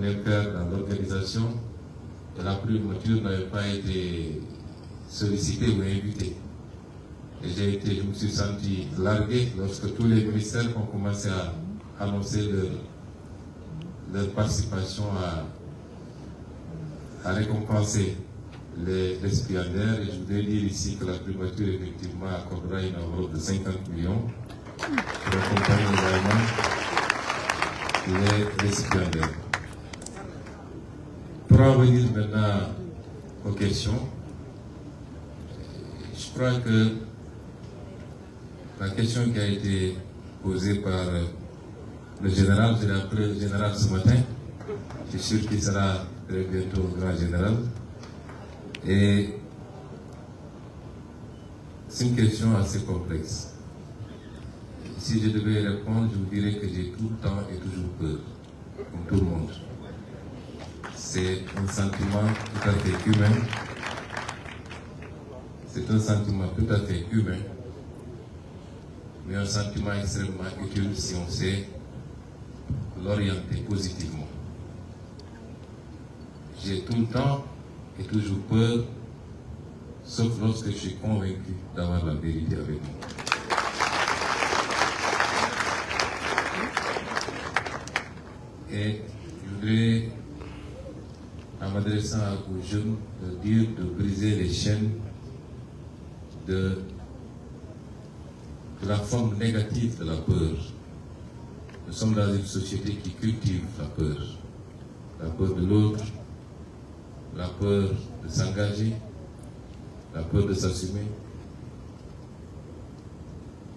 venait faire dans l'organisation, la primature n'avait pas été sollicitée ou invitée. Et je me suis senti largué lorsque tous les ministères ont commencé à annoncer leur participation à récompenser les récipiendaires. Et je voudrais dire ici que la primature effectivement accordera une enveloppe de 50 millions pour accompagner également les récipiendaires. Pour en venir maintenant aux questions, je crois que la question qui a été posée par le général, j'ai appelé le général ce matin, je suis sûr qu'il sera très bientôt le grand général, et c'est une question assez complexe. Si je devais répondre, je vous dirais que j'ai tout le temps et toujours peur, comme tout le monde. C'est un sentiment tout à fait humain. C'est un sentiment tout à fait humain, mais un sentiment extrêmement utile si on sait l'orienter positivement. J'ai tout le temps et toujours peur, sauf lorsque je suis convaincu d'avoir la vérité avec moi. Et je voudrais, en m'adressant aux jeunes, dire de briser les chaînes de la forme négative de la peur. Nous sommes dans une société qui cultive la peur de l'autre, la peur de s'engager, la peur de s'assumer.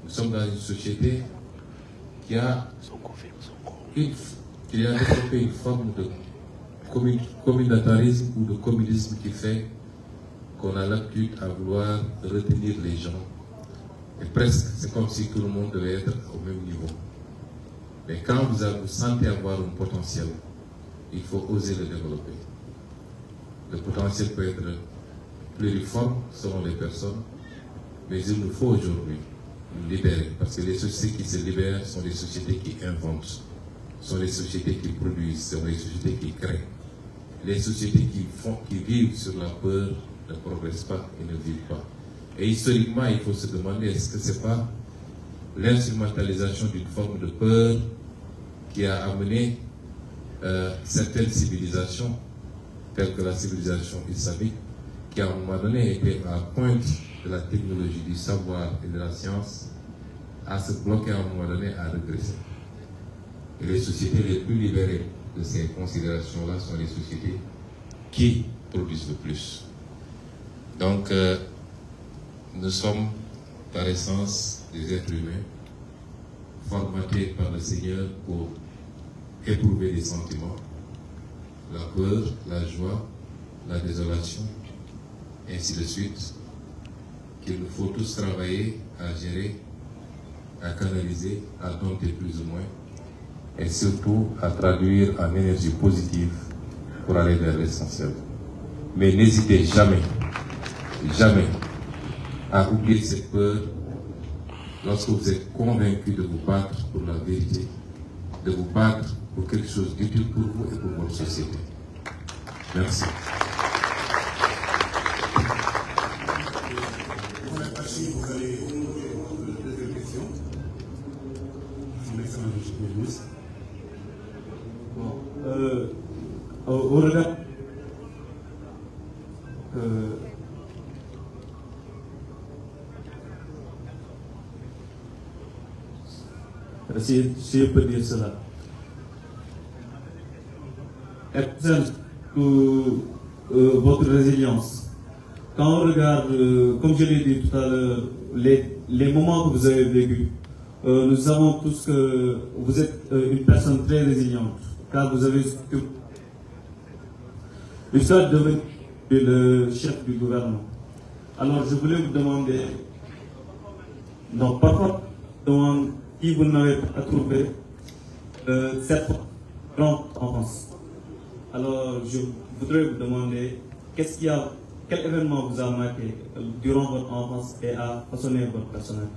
Nous sommes dans une société qui a développé une forme de communautarisme ou de communisme qui fait qu'on a l'habitude à vouloir retenir les gens. Et presque, c'est comme si tout le monde devait être au même niveau. Mais quand vous sentez avoir un potentiel, il faut oser le développer. Le potentiel peut être pluriforme selon les personnes, mais il nous faut aujourd'hui nous libérer, parce que les sociétés qui se libèrent sont les sociétés qui inventent, sont les sociétés qui produisent, sont les sociétés qui créent. Les sociétés qui vivent sur la peur ne progressent pas et ne vivent pas. Et historiquement, il faut se demander, est-ce que ce n'est pas l'instrumentalisation d'une forme de peur qui a amené certaines civilisations, telles que la civilisation islamique, qui à un moment donné était à la pointe de la technologie, du savoir et de la science, à se bloquer à un moment donné, à regresser. Et les sociétés les plus libérées de ces considérations-là sont les sociétés qui produisent le plus. Donc, nous sommes par essence des êtres humains formatés par le Seigneur pour éprouver des sentiments, la peur, la joie, la désolation, ainsi de suite, qu'il nous faut tous travailler à gérer, à canaliser, à dompter plus ou moins, et surtout à traduire en énergie positive pour aller vers l'essentiel. Mais n'hésitez jamais, jamais à oublier cette peur lorsque vous êtes convaincu de vous battre pour la vérité, de vous battre pour quelque chose d'utile pour vous et pour votre société. Merci. Merci, vous allez deuxième question. Son excellence monsieur le ministre. Bon, au regard si je peux dire cela. Votre résilience. Quand on regarde, comme je l'ai dit tout à l'heure, les moments que vous avez vécus, nous savons tous que vous êtes une personne très résiliente, car vous avez jusqu'à devenir le chef du gouvernement. Alors je voulais vous demander, donc parfois, si vous n'avez pas trouvé cette grande enfance. Alors je voudrais vous demander, quel événement vous a marqué durant votre enfance et a façonné votre personnalité?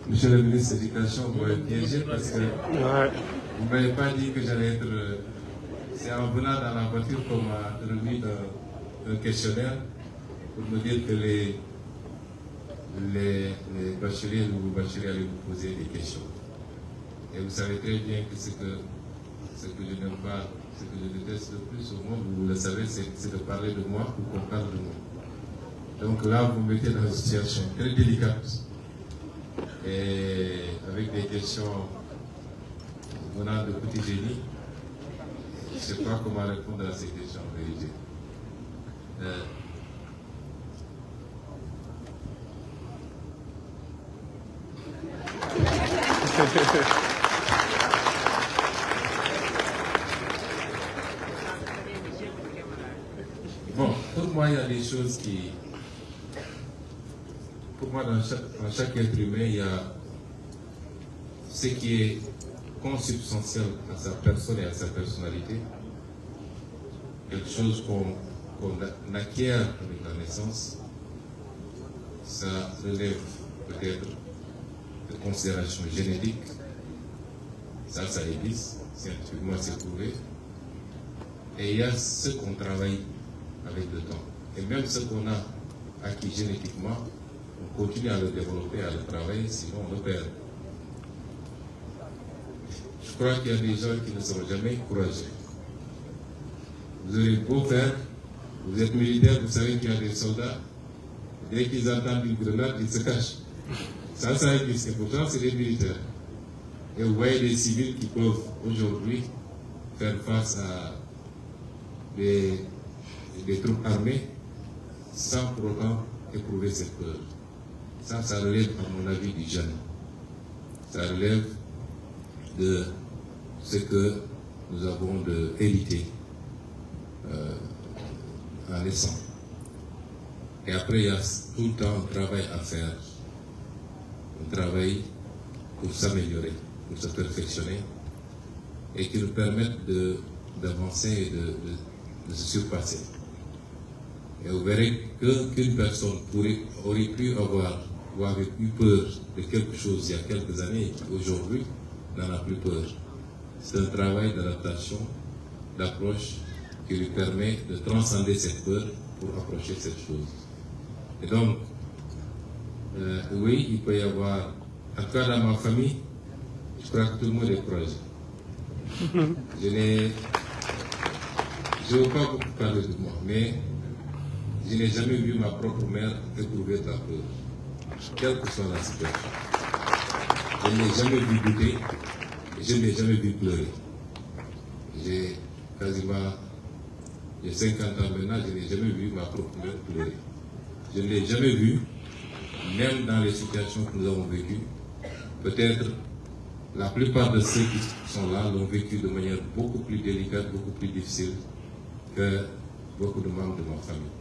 Monsieur le ministre de l'Éducation, vous m'avez piégé parce que vous ne m'avez pas dit que j'allais être... C'est en venant dans la voiture qu'on m'a remis un questionnaire pour me dire que les bacheliers ou bacheliers allaient vous poser des questions. Et vous savez très bien que ce que je n'aime pas, ce que je déteste le plus au monde, vous le savez, c'est de parler de moi ou qu'on parle de moi. Donc là, vous me mettez dans une situation très délicate et avec des questions venant de petits génies. Je ne sais pas comment répondre à ces questions en vérité. Bon, pour moi, il y a des choses qui... Pour moi, dans chaque être humain, il y a ce qui est consubstantiel à sa personne et à sa personnalité. Quelque chose qu'on acquiert avec la naissance. Ça relève peut-être de considérations génétiques. Ça existe, scientifiquement c'est prouvé. Et il y a ce qu'on travaille avec le temps. Et même ce qu'on a acquis génétiquement, on continue à le développer, à le travailler, sinon on le perd. Je crois qu'il y a des gens qui ne seront jamais courageux. Vous aurez beau faire, vous êtes militaire, vous savez qu'il y a des soldats, dès qu'ils entendent une grenade, ils se cachent. Ça existe, et pourtant c'est des militaires. Et vous voyez des civils qui peuvent aujourd'hui faire face à des troupes armées sans pour autant éprouver cette peur. Ça relève, à mon avis, du jeune. Ça relève de ce que nous avons hérité en naissant. Et après, il y a tout le temps un travail à faire. Un travail pour s'améliorer, pour se perfectionner et qui nous permette d'avancer et de se surpasser. Et vous verrez qu'une personne aurait pu avoir ou avait eu peur de quelque chose il y a quelques années, aujourd'hui n'en a plus peur. C'est un travail d'adaptation, d'approche qui lui permet de transcender cette peur pour approcher cette chose. Et donc, oui, il peut y avoir, en tout cas dans ma famille, je crois que tout le monde est courageux. Je ne veux pas beaucoup parler de moi, mais je n'ai jamais vu ma propre mère éprouver de la peur, quelle que soit la situation. Je ne l'ai jamais vu douter, je ne l'ai jamais vu pleurer. J'ai 50 ans maintenant, je n'ai jamais vu ma propre mère pleurer. Je ne l'ai jamais vu, même dans les situations que nous avons vécues. Peut-être la plupart de ceux qui sont là l'ont vécu de manière beaucoup plus délicate, beaucoup plus difficile que beaucoup de membres de ma famille.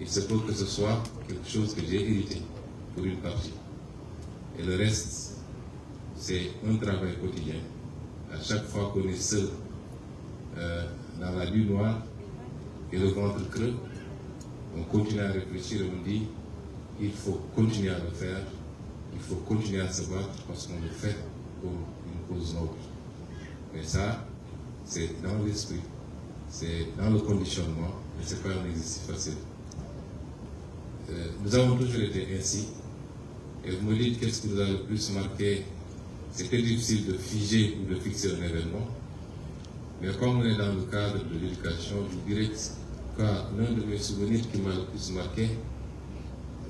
Il se peut que ce soit quelque chose que j'ai hérité pour une partie. Et le reste, c'est un travail quotidien. À chaque fois qu'on est seul dans la nuit noire et le ventre creux, on continue à réfléchir et on dit il faut continuer à le faire, il faut continuer à se battre parce qu'on le fait pour une cause noble. Mais ça, c'est dans l'esprit, c'est dans le conditionnement, mais ce n'est pas un exercice facile. Nous avons toujours été ainsi. Et vous me dites qu'est-ce qui nous a le plus marqué. C'était difficile de figer ou de fixer un événement. Mais comme on est dans le cadre de l'éducation, je vous dirais que l'un de mes souvenirs qui m'a le plus marqué,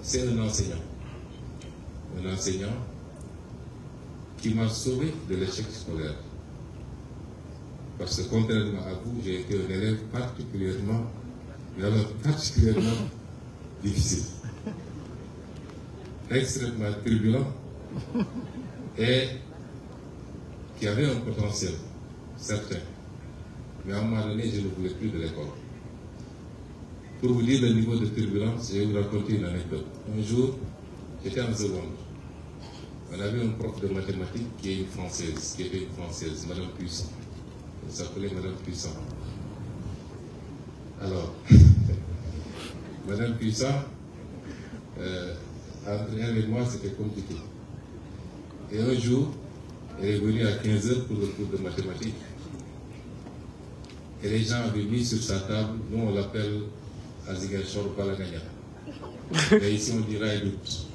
c'est un enseignant. Un enseignant qui m'a sauvé de l'échec scolaire. Parce que contrairement à vous, j'ai été un élève particulièrement difficile, extrêmement turbulent et qui avait un potentiel certain. Mais à un moment donné, je ne voulais plus de l'école. Pour vous dire le niveau de turbulence, je vais vous raconter une anecdote. Un jour, j'étais en seconde. On avait un prof de mathématiques qui était une Française, Madame Puissant. Elle s'appelait Madame Puissant. Alors, Madame Puissant, entre elle et moi, c'était compliqué. Et un jour, elle est venue à 15h pour le cours de mathématiques. Et les gens avaient mis sur sa table, nous on l'appelle à Ziguinchor Balagagna. Mais ici on dirait Aïdout.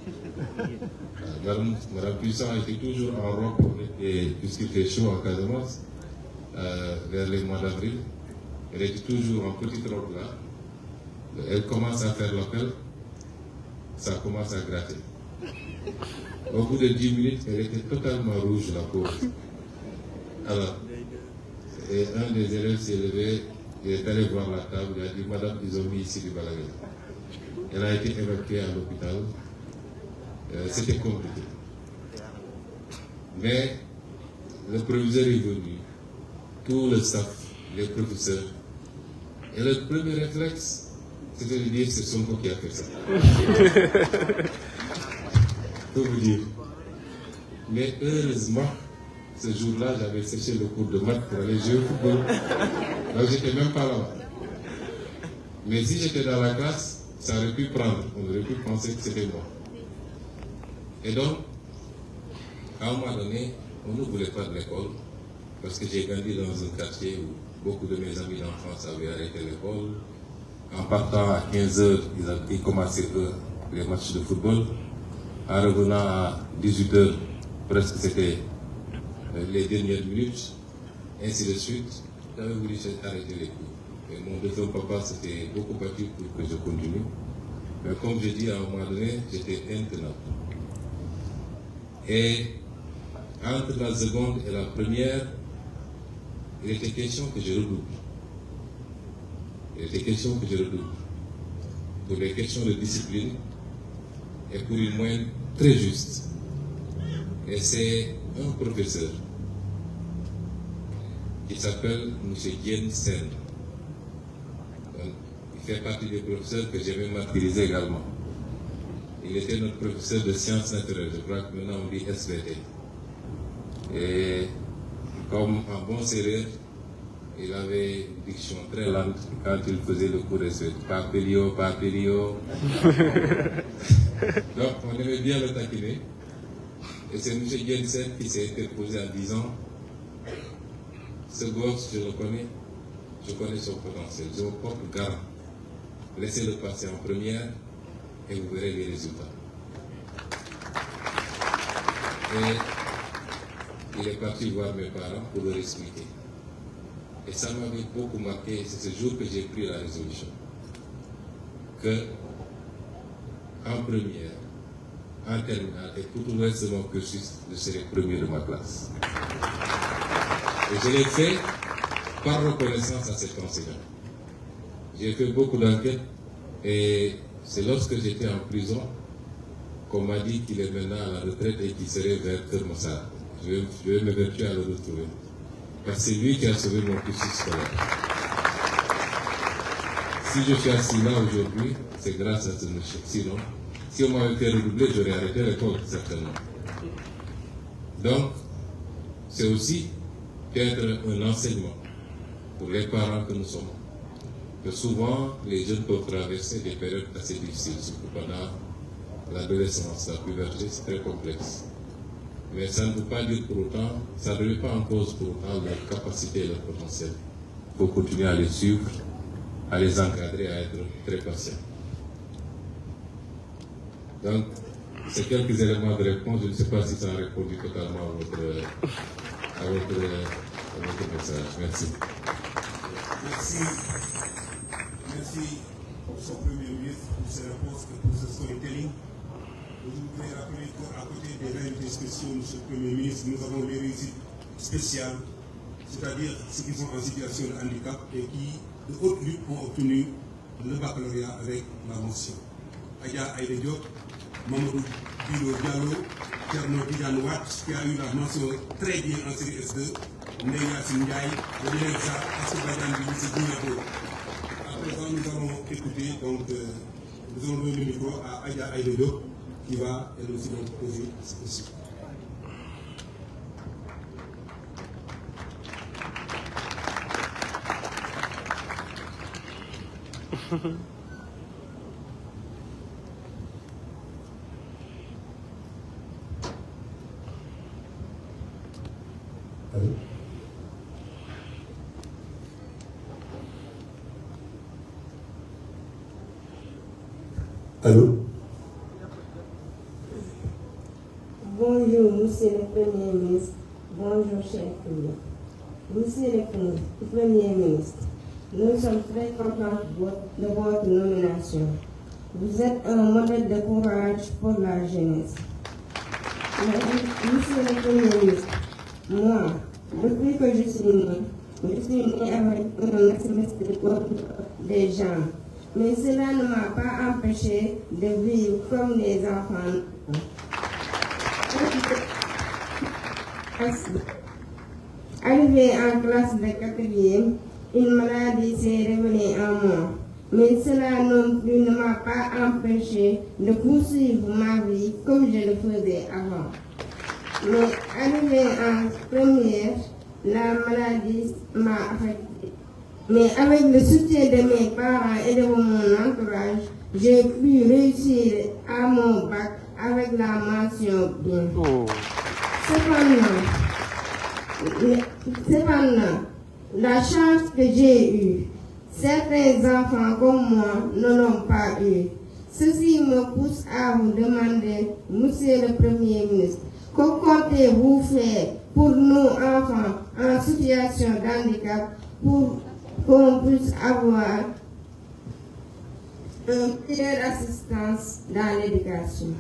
Madame Puissant était toujours en robe, puisqu'il fait chaud en Casamance, vers les mois d'avril. Elle était toujours en petite robe là. Elle commence à faire l'appel, ça commence à gratter. Au bout de 10 minutes, elle était totalement rouge, la pauvre. Alors, et un des élèves s'est levé, il est allé voir la table, il a dit, Madame, ils ont mis ici du balagage. Elle a été évacuée à l'hôpital. C'était compliqué. Mais le proviseur est venu, tout le staff, les professeurs. Et le premier réflexe, c'était de dire, c'est Sonko qui a fait ça. Je peux vous dire. Mais heureusement, ce jour-là, j'avais séché le cours de maths pour aller jouer au football. Donc, j'étais même pas là-bas. Mais si j'étais dans la classe, ça aurait pu prendre. On aurait pu penser que c'était moi. Et donc, à un moment donné, on ne voulait pas de l'école. Parce que j'ai grandi dans un quartier où beaucoup de mes amis d'enfance avaient arrêté l'école. En partant à 15h, ils commençaient les matchs de football. En revenant à 18h, presque c'était les dernières minutes, ainsi de suite. J'avais voulu arrêter les cours. Et mon deuxième papa s'était beaucoup battu pour que je continue. Mais comme je dis, à un moment donné, j'étais intenable. Et entre la seconde et la première, il était question que je redouble. Il était question que je redouble. Pour les questions de discipline et pour une moyenne très juste. Et c'est un professeur qui s'appelle M. Yen Sen. Il fait partie des professeurs que j'aimais martyriser également. Il était notre professeur de sciences naturelles, je crois que maintenant on dit SVT. Et comme un bon sérieux, il avait une diction très lente quand il faisait le cours SVT. Papelio, papelio. Donc on aimait bien le taquiner. Et c'est M. Jensen qui s'est interposé en disant, ce gosse, je le connais, je connais son potentiel, je vous porte garant. Laissez-le passer en première et vous verrez les résultats. Et il est parti voir mes parents pour leur expliquer. Et ça m'avait beaucoup marqué, c'est ce jour que j'ai pris la résolution. Que, en première, en terminale et tout le reste de mon cursus, je serai premier de ma classe. Et je l'ai fait par reconnaissance à cet enseignant. J'ai fait beaucoup d'enquêtes et c'est lorsque j'étais en prison qu'on m'a dit qu'il est maintenant à la retraite et qu'il serait vers Kermossar. Je vais m'évertuer à le retrouver. Parce que c'est lui qui a sauvé mon cursus scolaire. Si je suis assis là aujourd'hui, c'est grâce à ce monsieur. Sinon, si on m'avait fait redoubler, j'aurais arrêté l'école, certainement. Donc, c'est aussi peut-être un enseignement pour les parents que nous sommes. Que souvent, les jeunes peuvent traverser des périodes assez difficiles, surtout pendant l'adolescence, la puberté, c'est très complexe. Mais ça ne veut pas dire pour autant, ça ne remet pas en cause pour autant leur capacité et leur potentiel. Il faut continuer à les suivre, à les encadrer, à être très patient. Donc, c'est quelques éléments de réponse. Je ne sais pas si ça a répondu totalement à votre message. Merci. Merci pour ce Premier ministre, pour ces réponses et pour ce storytelling. Je voudrais rappeler qu'à côté des réalités spéciaux, Monsieur le Premier ministre, nous avons les réussites spéciales, c'est-à-dire ceux qui sont en situation de handicap et qui, de haute lutte, ont obtenu le baccalauréat avec la mention. Aya Aïda Diop, Mamadou Bilo Diallo, Thierno Tidiane Watt, qui a eu la mention très bien en série S2, Neya Sindiaye, de l'ENSA, Assoubadian Bilissi Dinato. À présent, nous allons écouter, donc, nous allons donner le micro à Aya Aïda Diop, qui va elle aussi donc poser ce question. Allô? Allô? Bonjour, Monsieur le Premier ministre. Bonjour, cher client. Monsieur le Premier ministre, nous sommes très contents de votre nomination. Vous êtes un modèle de courage pour la jeunesse. Monsieur le Premier ministre, moi, depuis que je suis né avec un espèce de corps des gens. Mais cela ne m'a pas empêché de vivre comme les enfants. Arrivé en classe de 4e, une maladie s'est révélée en moi. Mais cela non plus ne m'a pas empêché de poursuivre ma vie comme je le faisais avant. Mais arrivé en première, la maladie m'a affecté. Mais avec le soutien de mes parents et de mon entourage, j'ai pu réussir à mon bac avec la mention bien. Cependant, la chance que j'ai eue, certains enfants comme moi ne l'ont pas eu. Ceci me pousse à vous demander, Monsieur le Premier ministre, que comptez-vous faire pour nos enfants en situation de handicap pour qu'on puisse avoir une meilleure assistance dans l'éducation?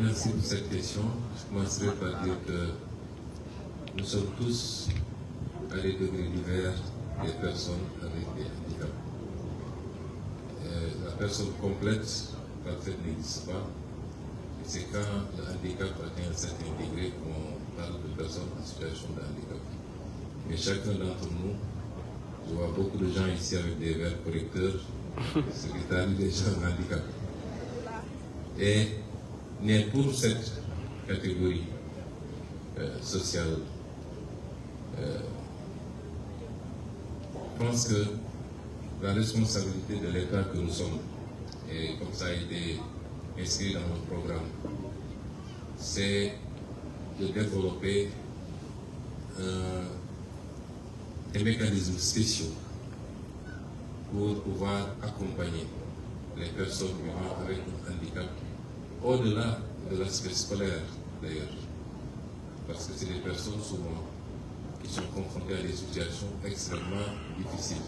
Merci pour cette question. Je commencerai par dire que nous sommes tous à des degrés divers des personnes avec des handicaps. La personne complète, parfaite, n'existe pas. Et c'est quand le handicap atteint un certain degré qu'on parle de personnes en situation de handicap. Mais chacun d'entre nous, je vois beaucoup de gens ici avec des verres correcteurs, ce qui est arrivé des gens handicapés. Et n'est pour cette catégorie sociale, je pense que la responsabilité de l'État que nous sommes, et comme ça a été inscrit dans notre programme, c'est de développer des mécanismes spéciaux pour pouvoir accompagner les personnes vivant avec un handicap au-delà de l'aspect scolaire d'ailleurs, parce que c'est des personnes souvent qui sont confrontées à des situations extrêmement difficiles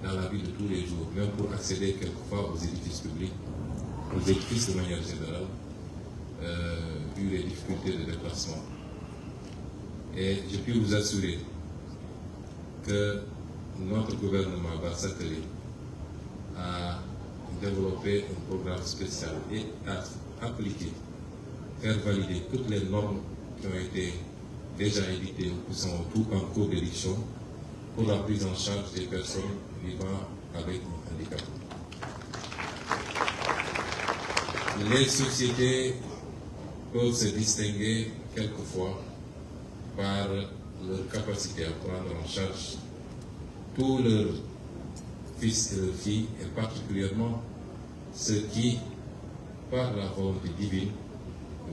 dans la vie de tous les jours, même pour accéder quelquefois aux édifices publics, aux édifices de manière générale, vu les difficultés de déplacement. Et je puis vous assurer que notre gouvernement va s'atteler à développer un programme spécial et à appliquer, faire valider toutes les normes qui ont été déjà éditées ou qui sont en cours d'édiction pour la prise en charge des personnes vivant avec un handicap. Les sociétés peuvent se distinguer quelquefois par leur capacité à prendre en charge tous leurs fils et leurs filles, et particulièrement ceux qui, par la volonté divine,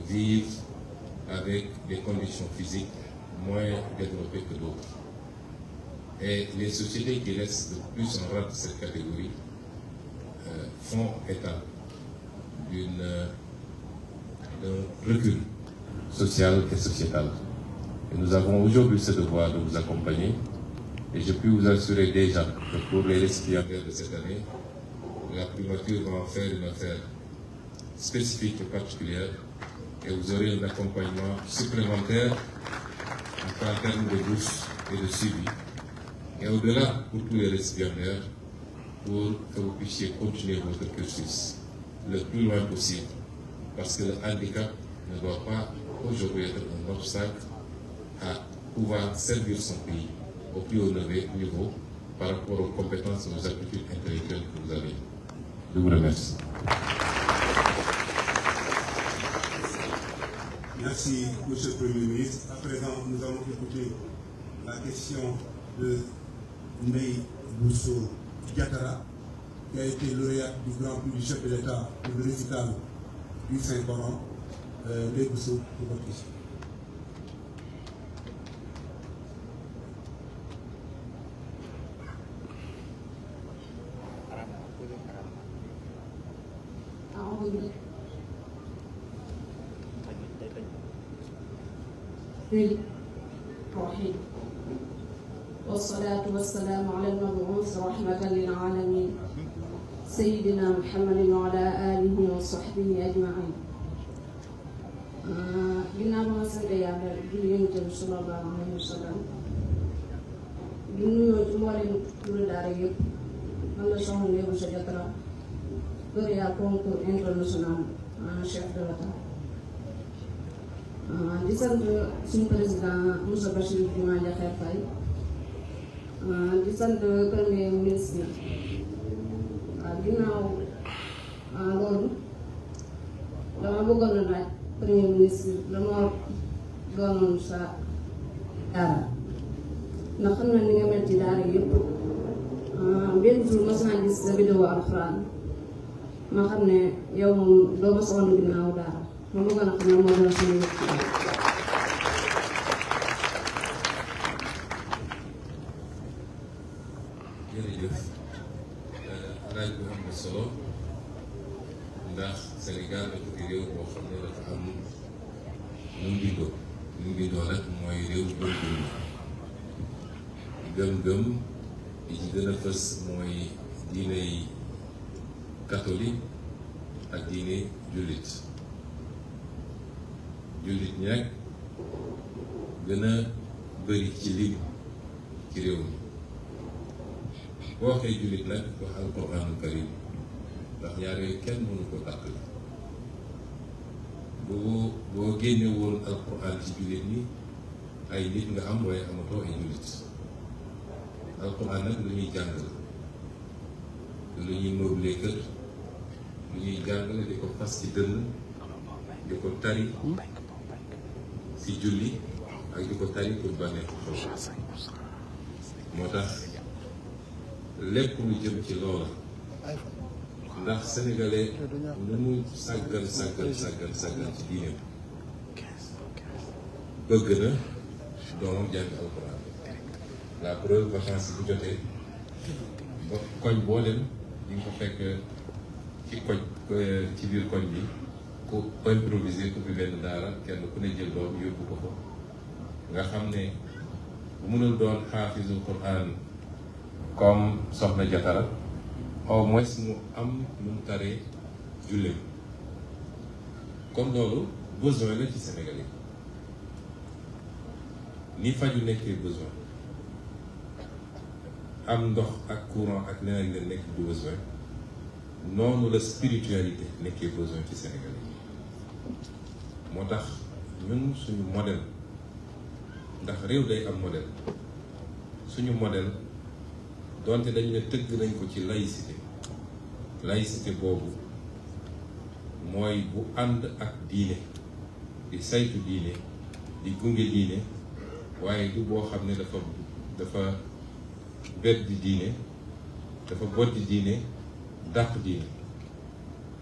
vivent avec des conditions physiques moins développées que d'autres. Et les sociétés qui laissent le plus en rate cette catégorie font état d'un recul social et sociétal. Et nous avons aujourd'hui ce devoir de vous accompagner. Et je puis vous assurer déjà que pour les récipiendaires de cette année, la primature va en faire une affaire spécifique et particulière, et vous aurez un accompagnement supplémentaire en termes de bourse et de suivi. Et au-delà, pour tous les récipiendaires, pour que vous puissiez continuer votre cursus le plus loin possible, parce que le handicap ne doit pas aujourd'hui être un obstacle à pouvoir servir son pays au plus haut niveau par rapport aux compétences et aux aptitudes intellectuelles que vous avez. Je vous remercie. Merci, Monsieur le Premier ministre. À présent, nous allons écouter la question de Ndeye Bousso Diatara, qui a été lauréate du Grand Prix du chef de l'État pour le récital du Saint-Coran, les Bousso pour votre question. الرحيم والصلاة والسلام على المبعوث رحمة للعالمين سيدنا محمد وعلى آله وصحبه أجمعين. ginnaaw ba nga sant yàlla julli Yonent bi sallallahu alayhi wa sallam di nuyoo ci mboolem turu daara yëpp man la soxna Ndeye Bousso Diatara lauréat concours international chef de l'État. di sant suñu président Moussa Bachir Diomaye Diakhar Faye di sant premier ministre ginnaaw loolu dama bëggoon a laaj premier ministre dama doonoon sa daara ndax xam na ni nga mel ci daara yëpp benn jour mas naa gis sa vidéo alxuraan ma xam ne yow moom doo ma soxla ginnaaw daara ma bëggoon a xam ne moo doon sama yëpp ci daara. jërëjëf laaj bu am na solo ndax Sénégal dafa di réew boo xam ne dafa am nu mu bindoo nag mooy réew gëm-gëm yi ci gën a fës mooy diiney catholique ak diine jullit ñi nag gën a bëri ci lim ci réew mi boo waxee jullit nag wax alquraanul karim ndax ñaar yooyu kenn mënu ko dàq la boo génne woon alquraan ci jullit ñi ay nit nga am waaye amatoo ay jullit alquraan nag lu ñuy jàng la lu ñuy meublé kër lu ñuy jàngale di ko fas ci dënn di ko tari ci julli ak di ko tari pour bànneexu xol moo tax lépp lu jëm ci loola ndax sénégalais nu mu sàggan ci diine bëgg na doomam jàng alxuraan la preuve vacances bu jotee ba koñ boo dem di nga ko fekk ci biir koñ bi ku improviser ku fi benn daara kenn ku ne jël doom yóbbu ko ko nga xam ne bu mënul doon xaafisul Qur'an comme soxna Diatara au moins mu am lu mu taree julleem comme loolu besoin la ci Sénégal yi ni faju nekkee besoin am ndox ak courant ak leneen leen nekk du besoin noonu la spiritualité nekkee besoin ci Sénégal yi moo tax ñun suñu modèle ndax réew day am modèle suñu modèle donte dañ ne tëgg nañ ko ci laïcité boobu mooy bu ànd ak diine di saytu diine di gunge diine waaye du boo xam ne dafa beddi diine dafa boddi diine dàq diine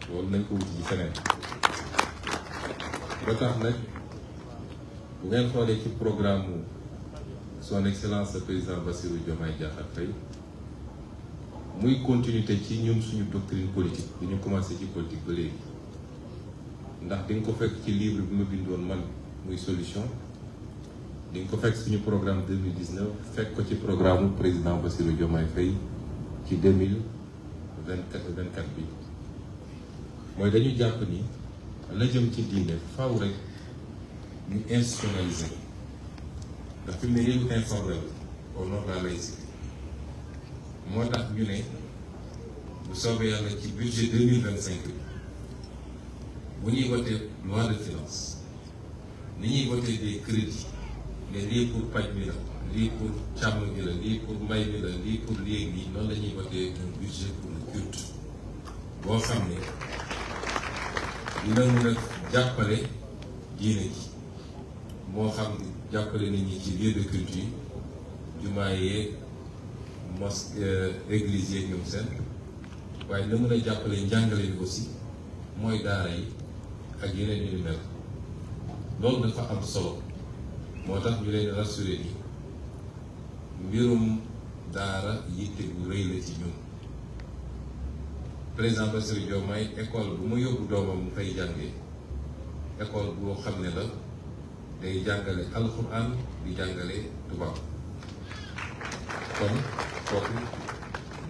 loolu nañ ko wuti ci feneen ba tax nag bu ngeen xoolee ci programme son excellence le président Bassirou Diomaye Diakhar Faye muy continuité ci ñun suñu doctrine politique bi ñu commencé ci politique ba léegi ndax di nga ko fekk ci livre bi ma bindoon man muy solution di nga ko fekk suñu programme 2019 fekk ko ci programme président Bassirou Diomaye Faye ci 2024 bi mooy dañu jàpp ni la jëm ci diine faaw rek ñu institutionnaliser ndax fi mu ne yëngu informel au nom de la laïcité moo tax ñu ne bu soobee yàlla ci budget 2025 bi bu ñuy voté loi de finance ni ñuy voté des crédits ne lii pour paj mi la lii pour càmm gi la lii pour mbay mi la lii pour léegi noonu la ñuy voté un budget pour le culte boo xam ne dina mën a jàppale diine ji moo xam jàppale nit ñi ci lieu de culte yi jumaa yeeg mosquée église yeeg ñoom seen waaye la mën a jàppale njàngale bi aussi mooy daara yi ak yeneen yu ni mel loolu dafa am solo moo tax ñu leen rassuré ni mbirum daara yitte bu rëy la ci ñun. président Bassirou Diomaye école bu mu yóbbu doomam mu fay jàngee école boo xam ne la day jàngale alxuraan di jàngale tubaab kon kooku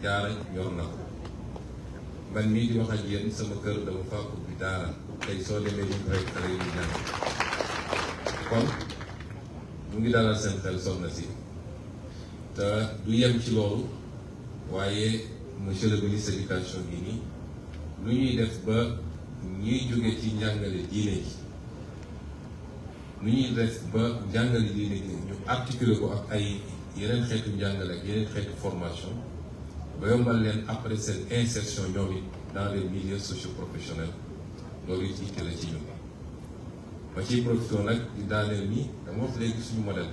daara ñor na ko man mii di wax ak yéen sama kër dama faa ubbi daara tey soo demee ñu rek xale yi di jàng kon mu ngi dalal seen xel soxna si te du yem ci loolu waaye monsieur le ministre de l'éducation bi nii lu ñuy def ba ñuy jóge ci njàngale diine ji lu ñuy def ba njàngale diine ji ñu articuler ko ak ay yeneen xeetu njàngale ak yeneen xeetu formation ba yombal leen après seen insertion ñoom it dans les milieux socio-professionnels loolu it itte la ci ñun. ma ciy profité nag di daaneel ni dama wax léegi suñu modèle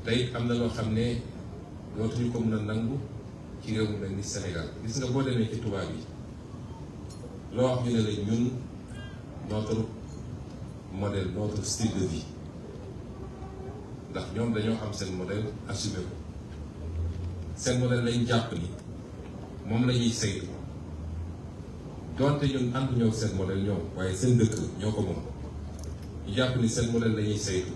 tey am na loo xam ne dootuñu ko mën a nangu ci réew mu mel ni Sénégal gis nga boo demee ci tubaab yi loo wax ñu ne la ñun notre modèle notre style de vie ndax ñoom dañoo am seen modèle assumé ko seen modèle lañ jàpp ni moom la ñuy saytu donte ñun ànduñoo ak seen modèle ñoom waaye seen dëkk ñoo ko moom ñu jàpp ni seen modèle la ñuy saytu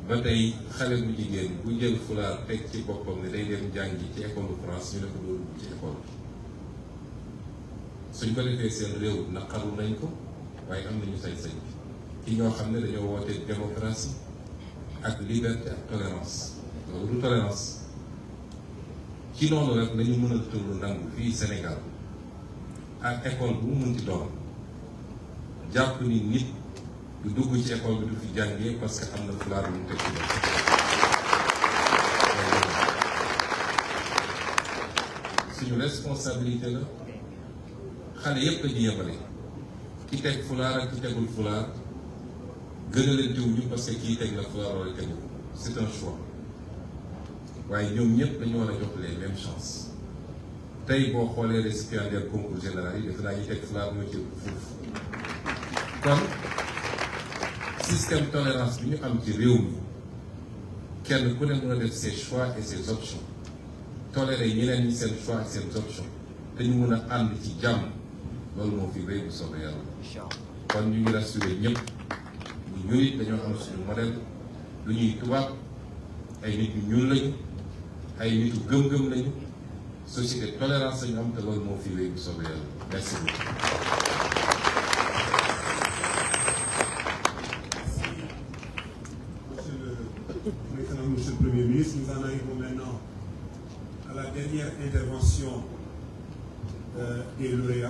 ba tey xale bu jigéen bu jël fulaar teg ci boppam ne day dem jàngi ci école de France ñu ne ko doo dugg ci école bi suñ ko defee seen réew naqaru nañ ko waaye am nañu sañ-sañ bi ci ñoo xam ne dañoo woote démocratie ak liberté ak tolérance loolu du tolérance ci noonu rek lañu mën a tëdd nangu fii Sénégal ak école bu mu mënti doon jàpp ni nit du dugg ci école bi du fi jàngee parce que am na fulaar bu mu teg ci bopp suñu responsabilité la xale yépp la ñu yemale ki teg fulaar ak ki tegul fulaar gën a leen diw ñu parce que kii teg na fulaar wala tegu c'est un choix waaye ñoom ñëpp dañu war a jox les mêmes chances tey boo xoolee récipiendaires concours général yi defe naa ñu teg fulaar moo ci foofu kon système tolérance bi ñu am ci réew mi kenn ku ne mën a def ses choix et ses options tolérer ñeneen ñi seen choix et seen options te ñu mën a ànd ci jàmm loolu moo fi rëy bu soobee yàlla kon ñu ngi rassuré ñëpp ñu it dañoo am suñu modèle lu ñuy tubaab ay nit ñu ñuul lañu ay nitu gëm-gëm lañu société tolérance lañu am te loolu moo fi rëy bu soobee yàlla merci beaucoup. Monsieur le Premier ministre, nous en arrivons maintenant à la dernière intervention des lauréats.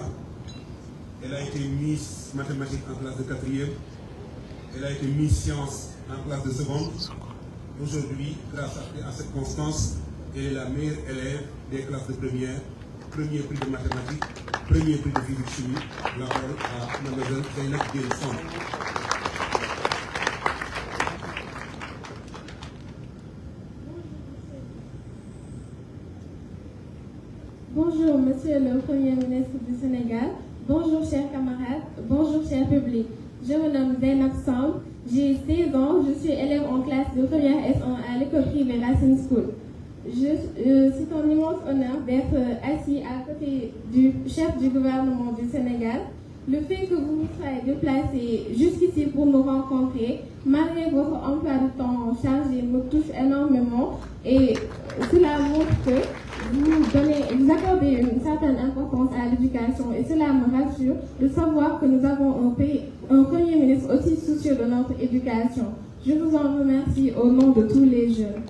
Elle a été Miss mathématiques en classe de 4e. Elle a été Miss sciences en classe de seconde. Aujourd'hui, grâce à cette constance, elle est la meilleure élève des classes de première, premier prix de mathématiques, premier prix de physique-chimie. La parole à Mademoiselle Zainab Gueye-Samb. Bonjour, Monsieur le Premier ministre du Sénégal. Bonjour, chers camarades. Bonjour, cher public. Je me nomme Zainab Samb. J'ai 16 ans. Je suis élève en classe de première S1 à l'école privée Racine School. C'est un immense honneur d'être assis à côté du chef du gouvernement du Sénégal. Le fait que vous vous soyez déplacé jusqu'ici pour nous rencontrer, malgré votre emploi de temps chargé, me touche énormément et cela montre que vous accordez une certaine importance à l'éducation et cela me rassure de savoir que nous avons un Premier ministre aussi soucieux de notre éducation. Je vous en remercie au nom de tous les jeunes.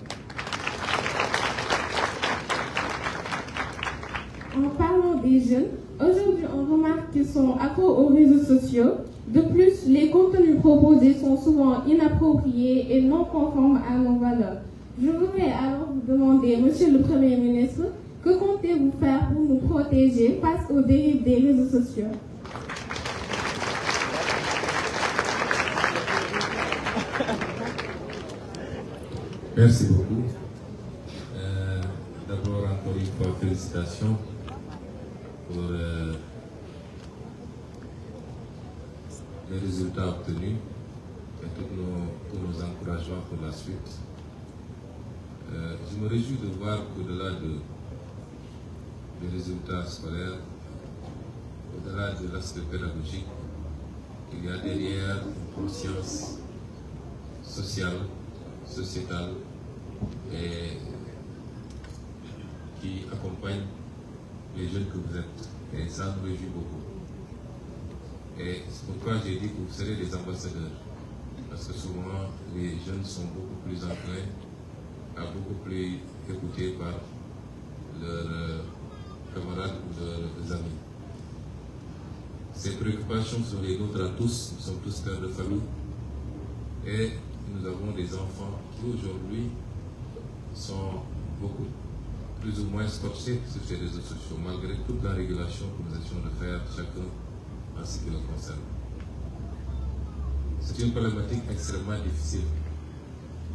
En parlant des jeunes, aujourd'hui on remarque qu'ils sont accros aux réseaux sociaux. De plus, les contenus proposés sont souvent inappropriés et non conformes à nos valeurs. Je voudrais alors vous demander, Monsieur le Premier ministre, que comptez-vous faire pour nous protéger face aux dérives des réseaux sociaux? Merci beaucoup. D'abord, encore une fois, félicitations pour les résultats obtenus et tous nos encouragements pour la suite. Je me réjouis de voir qu'au-delà des résultats scolaires, au-delà de l'aspect pédagogique, il y a derrière une conscience sociale, sociétale et qui accompagne les jeunes que vous êtes. Et ça nous réjouit beaucoup. Et c'est pourquoi j'ai dit que vous serez des ambassadeurs. Parce que souvent, les jeunes sont beaucoup plus enclins à beaucoup plus écouter par leurs camarades ou leurs amis. Ces préoccupations sont les nôtres à tous. Nous sommes tous pères de famille. Et nous avons des enfants qui aujourd'hui sont beaucoup plus ou moins scotchés sur ces réseaux sociaux, malgré toute la régulation que nous essayons de faire chacun en ce qui le concerne. C'est une problématique extrêmement difficile.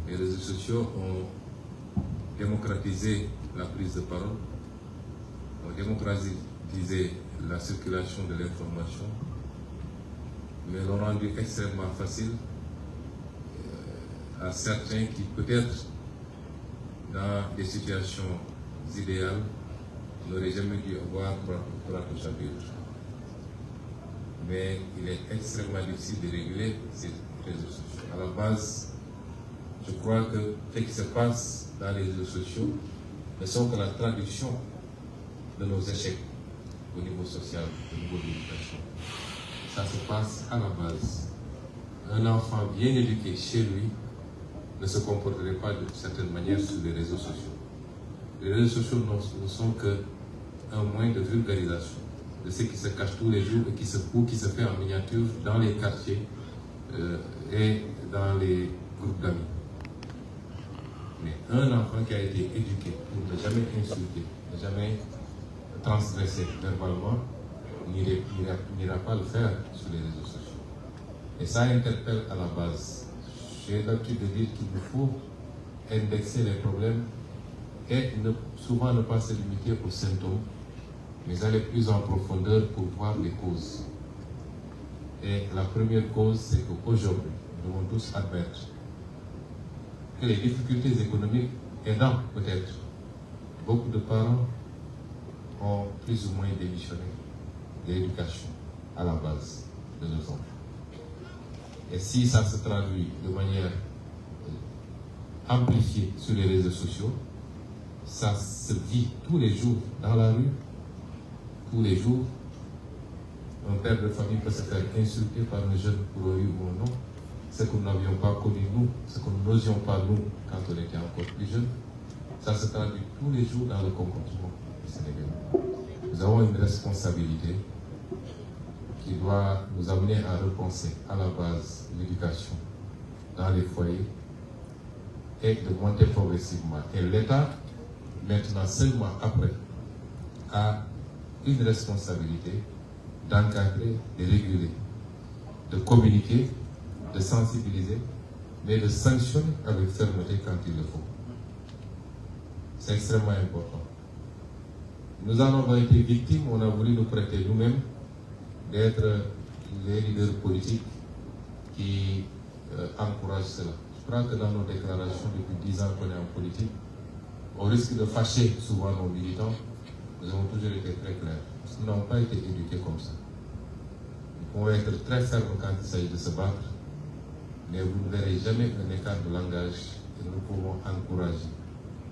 Les réseaux sociaux ont démocratisé la prise de parole, ont démocratisé la circulation de l'information, mais l'ont rendu extrêmement facile à certains qui peut-être dans des situations idéales n'auraient jamais dû avoir droit au chapitre. Mais il est extrêmement difficile de réguler ces réseaux sociaux. À la base, je crois que ce qui se passe dans les réseaux sociaux ne sont que la traduction de nos échecs au niveau social, au niveau de l'éducation. Ça se passe à la base. Un enfant bien éduqué chez lui ne se comporterait pas de certaine manière sur les réseaux sociaux. Les réseaux sociaux ne sont qu'un moyen de vulgarisation de ce qui se cache tous les jours et qui se fait en miniature dans les quartiers et dans les groupes d'amis. Mais un enfant qui a été éduqué pour ne jamais insulter, ne jamais transgresser verbalement, n'ira pas le faire sur les réseaux sociaux. Et ça interpelle à la base. J'ai l'habitude de dire qu'il nous faut indexer les problèmes et souvent ne pas se limiter aux symptômes, mais aller plus en profondeur pour voir les causes. Et la première cause, c'est qu'aujourd'hui, nous devons tous admettre que les difficultés économiques aidant peut-être, beaucoup de parents ont plus ou moins démissionné de l'éducation à la base de nos enfants. Et si ça se traduit de manière amplifiée sur les réseaux sociaux, ça se vit tous les jours dans la rue, tous les jours. Un père de famille peut se faire insulter par un jeune pour un oui ou un non, ce que nous n'avions pas connu nous, ce que nous n'osions pas nous quand on était encore plus jeunes. Ça se traduit tous les jours dans le comportement du Sénégalais. Nous avons une responsabilité qui doit nous amener à repenser à la base l'éducation dans les foyers et de monter progressivement. Et l'État, maintenant seulement après, a une responsabilité d'encadrer, de réguler, de communiquer, de sensibiliser, mais de sanctionner avec fermeté quand il le faut. C'est extrêmement important. Nous en avons été victimes, on a voulu nous prêter nous-mêmes d'être les leaders politiques qui encouragent cela. Je crois que dans nos déclarations depuis 10 ans qu'on est en politique, au risque de fâcher souvent nos militants, nous avons toujours été très clairs. Nous n'avons pas été éduqués comme ça. Nous pouvons être très fermes quand il s'agit de se battre, mais vous ne verrez jamais un écart de langage et nous pouvons encourager.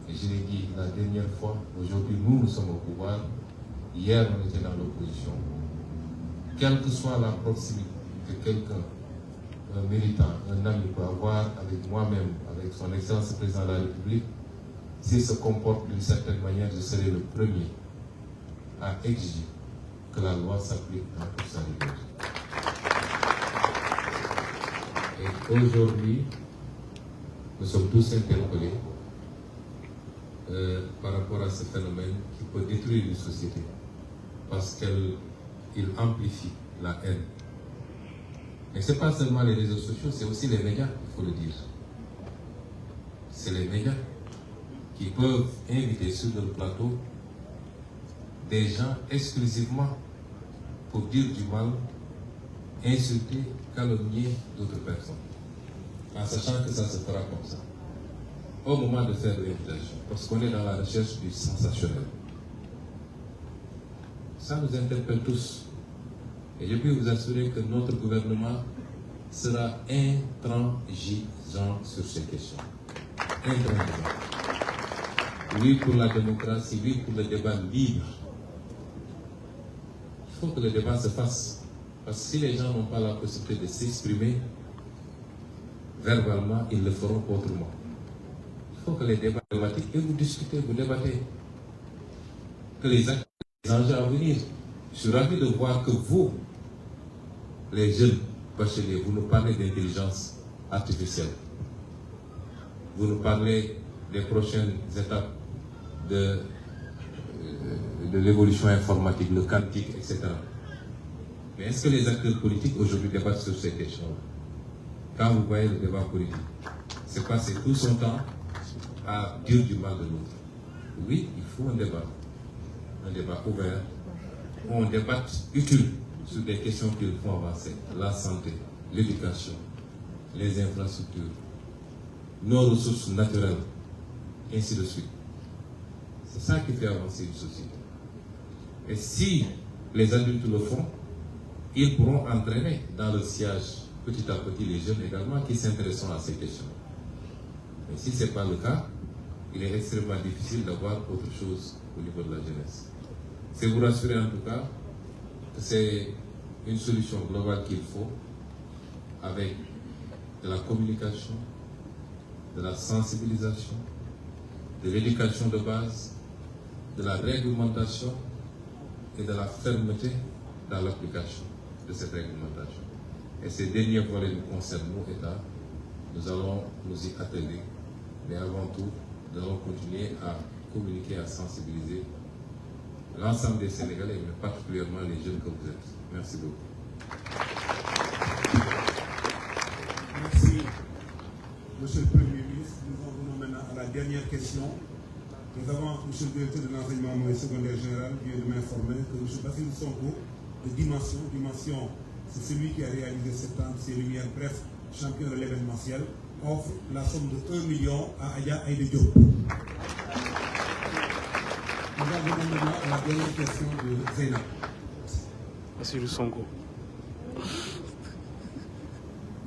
Et je l'ai dit la dernière fois, aujourd'hui nous sommes au pouvoir, hier on était dans l'opposition. Quelle que soit la proximité que quelqu'un, un militant, un ami peut avoir avec moi-même, avec son Excellence le Président de la République, s'il se comporte d'une certaine manière, je serai le premier à exiger que la loi s'applique dans toute sa rigueur. Et aujourd'hui, nous sommes tous interpellés par rapport à ce phénomène qui peut détruire une société parce qu'il amplifie la haine. Mais ce n'est pas seulement les réseaux sociaux, c'est aussi les médias, il faut le dire. C'est les médias qui peuvent inviter sur le plateau des gens exclusivement pour dire du mal, insulter, calomnier d'autres personnes, en sachant que ça se fera comme ça. Au moment de faire l'invitation, parce qu'on est dans la recherche du sensationnel. Ça nous interpelle tous. Et je peux vous assurer que notre gouvernement sera intransigeant sur ces questions. Intransigeant. Oui pour la démocratie, oui pour le débat libre. Il faut que le débat se fasse. Parce que si les gens n'ont pas la possibilité de s'exprimer verbalement, ils le feront autrement. Il faut que les débats débattent et vous discutez, vous débattez. Que les enjeux à venir. Je suis ravi de voir que vous, les jeunes bacheliers, vous nous parlez d'intelligence artificielle. Vous nous parlez des prochaines étapes de l'évolution informatique, le quantique, etc. Mais est-ce que les acteurs politiques aujourd'hui débattent sur ces questions-là? Quand vous voyez le débat politique, c'est passer tout son temps à dire du mal de l'autre. Oui, il faut un débat ouvert, où on débatte utile sur des questions qu'il faut avancer. La santé, l'éducation, les infrastructures, nos ressources naturelles, ainsi de suite. C'est ça qui fait avancer une société. Et si les adultes le font, ils pourront entraîner dans le sillage petit à petit les jeunes également qui s'intéressent à ces questions. Mais si ce n'est pas le cas, il est extrêmement difficile d'avoir autre chose au niveau de la jeunesse. C'est vous rassurer en tout cas que c'est une solution globale qu'il faut, avec de la communication, de la sensibilisation, de l'éducation de base, de la réglementation et de la fermeté dans l'application de cette réglementation. Et ces derniers volets nous concernent, nous, État. Nous allons nous y atteler, mais avant tout, nous allons continuer à communiquer, à sensibiliser l'ensemble des Sénégalais, mais particulièrement les jeunes comme vous êtes. Merci beaucoup. Merci, Monsieur le Premier ministre. Nous en venons maintenant à la dernière question. Nous avons, Monsieur le directeur de l'enseignement moyen secondaire général vient de m'informer que M. Bassirou Sonko, de Dimension, c'est celui qui a réalisé septembre ses lumières, bref, champion de l'événementiel, offre la somme de 1 million à Aya Aïda Diop. Nous en venons maintenant à la dernière question de Zainab. Bassirou Sonko.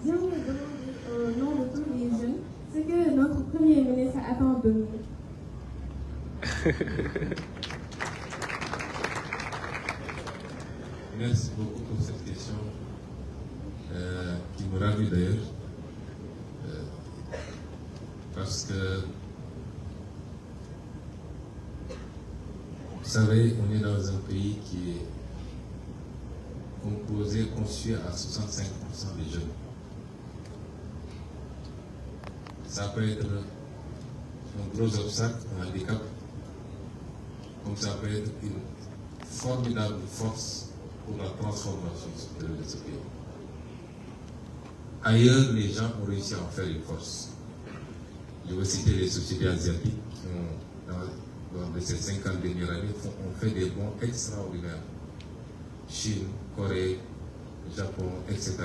J'aimerais demander au nom de tous les jeunes ce que notre Premier ministre attend de nous. Merci beaucoup pour cette question qui me ravit d'ailleurs parce que vous savez, on est dans un pays qui est conçu à 65% des jeunes. Ça peut être un gros obstacle, un handicap, comme ça peut être une formidable force pour la transformation structurelle de ce pays. Ailleurs, les gens ont réussi à en faire une force. Je veux citer les sociétés asiatiques qui ont, dans ces 50 dernières années, ont fait des bons extraordinaires. Chine, Corée, Japon, etc.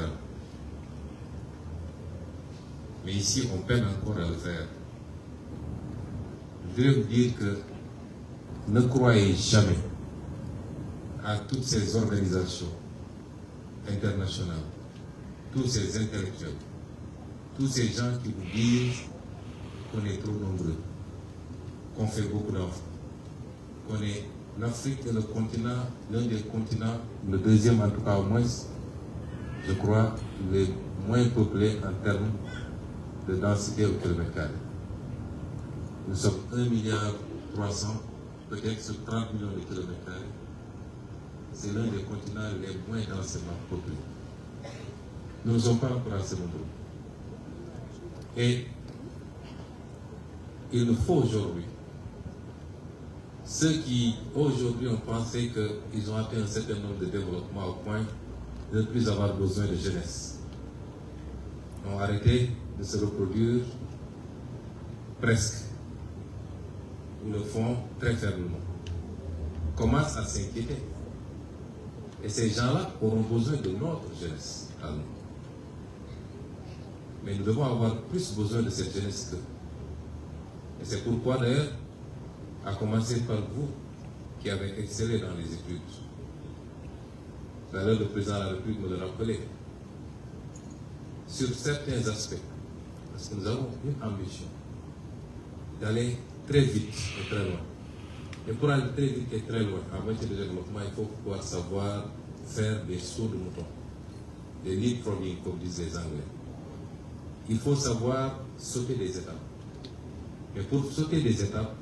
Mais ici, on peine encore à le faire. Je voudrais vous dire que ne croyez jamais à toutes ces organisations internationales, tous ces intellectuels, tous ces gens qui vous disent qu'on est trop nombreux, qu'on fait beaucoup d'enfants, qu'on est l'Afrique est le continent, l'un des continents, le deuxième en tout cas au moins, je crois, le moins peuplé en termes de densité au kilomètre carré. Nous sommes 1,3 milliard, peut-être sur 30 millions de kilomètres carrés. C'est l'un des continents les moins densément peuplés. Nous ne sommes pas encore assez nombreux. Et il nous faut aujourd'hui, ceux qui aujourd'hui ont pensé qu'ils ont atteint un certain nombre de développements au point de ne plus avoir besoin de jeunesse, ont arrêté de se reproduire presque, ou le font très faiblement. commencent à s'inquiéter. Et ces gens-là auront besoin de notre jeunesse à nous. Mais nous devons avoir plus besoin de cette jeunesse qu'eux. Et c'est pourquoi d'ailleurs, à commencer par vous qui avez excellé dans les études. D'ailleurs, le président de la République me le rappelait. Sur certains aspects, parce que nous avons une ambition d'aller très vite et très loin. Et pour aller très vite et très loin, en matière de développement, il faut pouvoir savoir faire des sauts de mouton, des leapfrogging, comme disent les Anglais. Il faut savoir sauter des étapes. Mais pour sauter des étapes,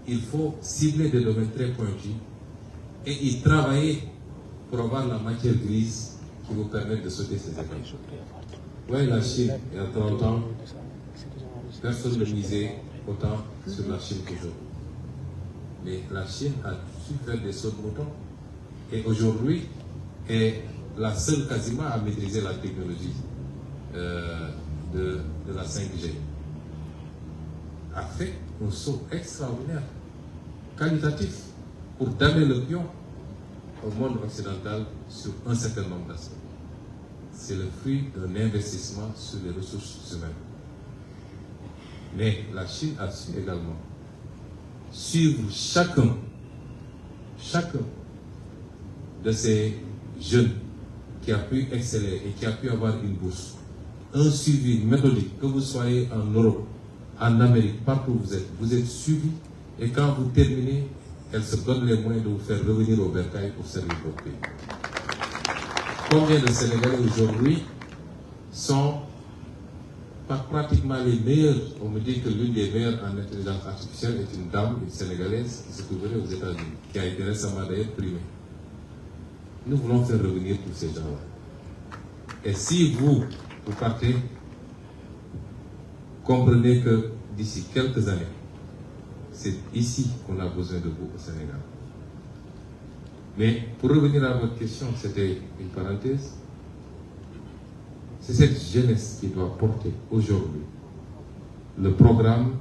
il faut cibler des domaines très pointus et y travailler pour avoir la matière grise qui vous permet de sauter ces étapes. Oui, la Chine, il y a 30 ans, personne ne misait autant sur la Chine qu'aujourd'hui. Mais la Chine a su faire des sauts de mouton et aujourd'hui est la seule quasiment à maîtriser la technologie de la 5G. A fait un saut extraordinaire, qualitatif, pour damer le pion au monde occidental sur un certain nombre d'aspects. C'est le fruit d'un investissement sur les ressources humaines. Mais la Chine a su également suivre chacun de ces jeunes qui a pu exceller et qui a pu avoir une bourse. Un suivi méthodique, que vous soyez en Europe, en Amérique, partout où vous êtes suivi et quand vous terminez, elle se donne les moyens de vous faire revenir au bercail pour servir votre pays. Combien de Sénégalais aujourd'hui sont pas pratiquement les meilleurs? On me dit que l'une des meilleures en intelligence artificielle est une dame, une Sénégalaise qui se trouverait aux États-Unis, qui a été récemment d'ailleurs primée. Nous voulons faire revenir tous ces gens-là. Et si vous partez, comprenez que d'ici quelques années, c'est ici qu'on a besoin de vous au Sénégal. Mais pour revenir à votre question, c'était une parenthèse. C'est cette jeunesse qui doit porter aujourd'hui le programme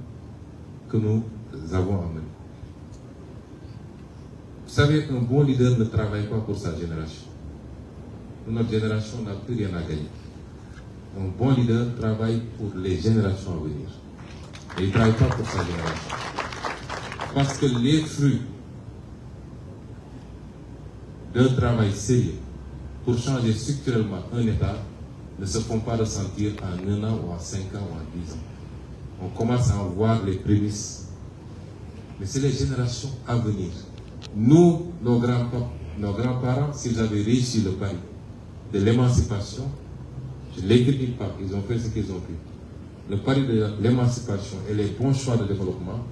que nous avons amené. Vous savez, un bon leader ne travaille pas pour sa génération. Notre génération n'a plus rien à gagner. Un bon leader travaille pour les générations à venir. Et il ne travaille pas pour sa génération. Parce que les fruits d'un travail sérieux pour changer structurellement un État ne se font pas ressentir en 1 an ou en 5 ans ou en 10 ans. On commence à en voir les prémices. Mais c'est les générations à venir. Nous, nos grands-parents, s'ils avaient réussi le pari de l'émancipation, je ne les critique pas, ils ont fait ce qu'ils ont pu. Le pari de l'émancipation et les bons choix de développement,